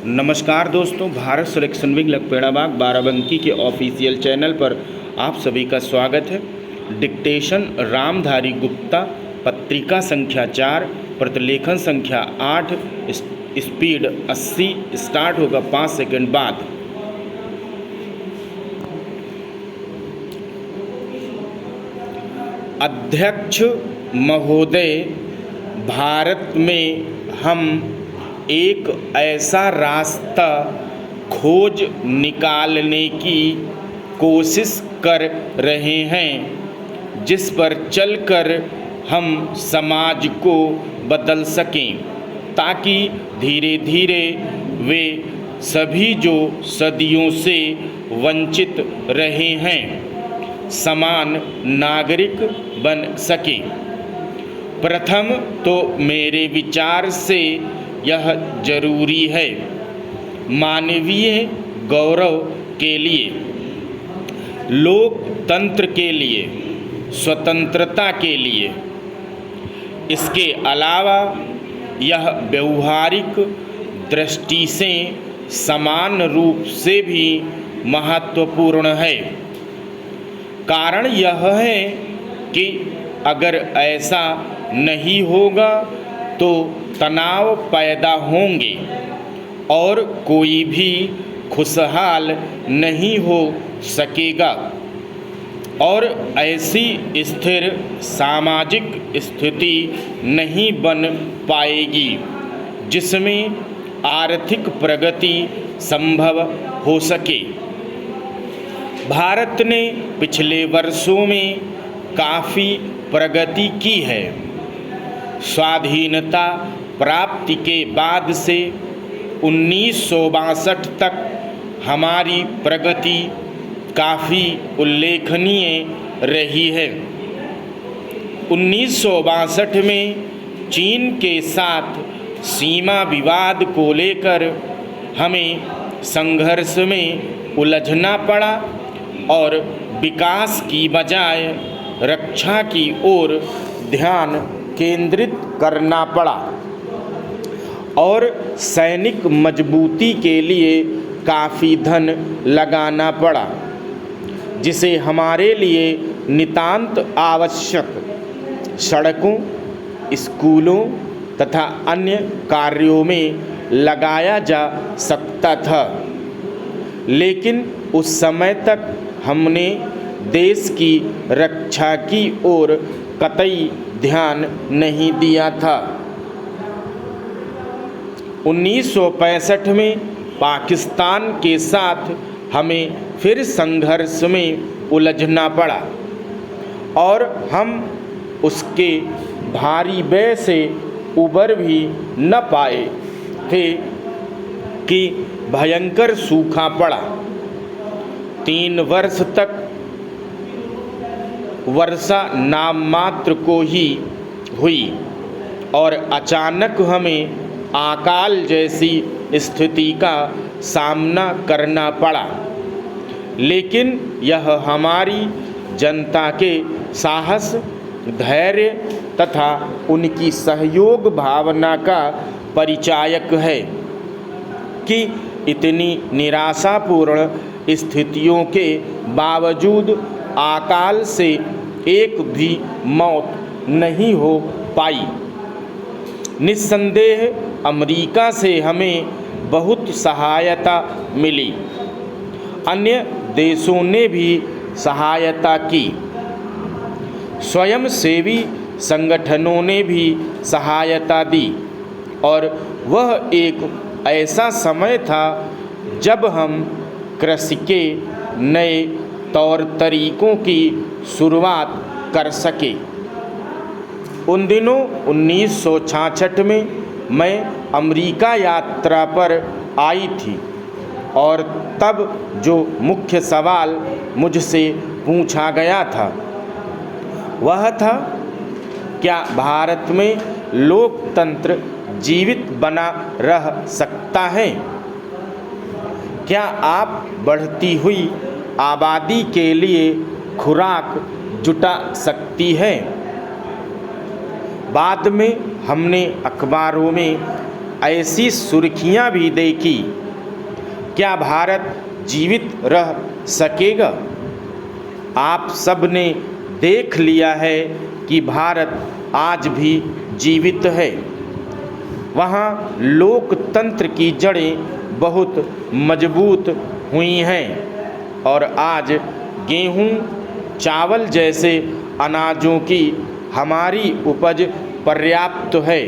नमस्कार दोस्तों, Bharat selection wing Lakhperabagh Barabanki के ऑफिशियल चैनल पर आप सभी का स्वागत है। डिक्टेशन रामधारी गुप्ता, पत्रिका संख्या 4, प्रतिलेखन संख्या 8, स्पीड 80। स्टार्ट होगा 5 सेकंड बाद। अध्यक्ष महोदय, भारत में हम एक ऐसा रास्ता खोज निकालने की कोशिश कर रहे हैं जिस पर चलकर हम समाज को बदल सकें, ताकि धीरे धीरे वे सभी जो सदियों से वंचित रहे हैं समान नागरिक बन सके। प्रथम तो मेरे विचार से यह जरूरी है, मानवीय गौरव के लिए, लोकतंत्र के लिए, स्वतंत्रता के लिए। इसके अलावा यह व्यवहारिक दृष्टि से समान रूप से भी महत्वपूर्ण है। कारण यह है कि अगर ऐसा नहीं होगा तो तनाव पैदा होंगे और कोई भी खुशहाल नहीं हो सकेगा और ऐसी स्थिर सामाजिक स्थिति नहीं बन पाएगी जिसमें आर्थिक प्रगति संभव हो सके। भारत ने पिछले वर्षों में काफ़ी प्रगति की है। स्वाधीनता प्राप्ति के बाद से 1962 तक हमारी प्रगति काफ़ी उल्लेखनीय रही है। 1962 में चीन के साथ सीमा विवाद को लेकर हमें संघर्ष में उलझना पड़ा और विकास की बजाय रक्षा की ओर ध्यान केंद्रित करना पड़ा और सैनिक मजबूती के लिए काफ़ी धन लगाना पड़ा, जिसे हमारे लिए नितांत आवश्यक सड़कों, स्कूलों तथा अन्य कार्यों में लगाया जा सकता था। लेकिन उस समय तक हमने देश की रक्षा की ओर कतई ध्यान नहीं दिया था। 1965 में पाकिस्तान के साथ हमें फिर संघर्ष में उलझना पड़ा और हम उसके भारी व्यय से उबर भी न पाए थे कि भयंकर सूखा पड़ा। 3 वर्ष तक वर्षा नाम मात्र को ही हुई और अचानक हमें अकाल जैसी स्थिति का सामना करना पड़ा। लेकिन यह हमारी जनता के साहस, धैर्य तथा उनकी सहयोग भावना का परिचायक है कि इतनी निराशापूर्ण स्थितियों के बावजूद अकाल से एक भी मौत नहीं हो पाई। निस्संदेह अमेरिका से हमें बहुत सहायता मिली। अन्य देशों ने भी सहायता की। स्वयंसेवी संगठनों ने भी सहायता दी और वह एक ऐसा समय था जब हम कृषि के नए तौर तरीकों की शुरुआत कर सके। उन दिनों 1966 में मैं अमेरिका यात्रा पर आई थी और तब जो मुख्य सवाल मुझसे पूछा गया था वह था, क्या भारत में लोकतंत्र जीवित बना रह सकता है? क्या आप बढ़ती हुई आबादी के लिए खुराक जुटा सकती है? बाद में हमने अखबारों में ऐसी सुर्खियां भी देखी, क्या भारत जीवित रह सकेगा? आप सब ने देख लिया है कि भारत आज भी जीवित है। वहाँ लोकतंत्र की जड़ें बहुत मजबूत हुई हैं और आज गेहूं, चावल जैसे अनाजों की हमारी उपज पर्याप्त है।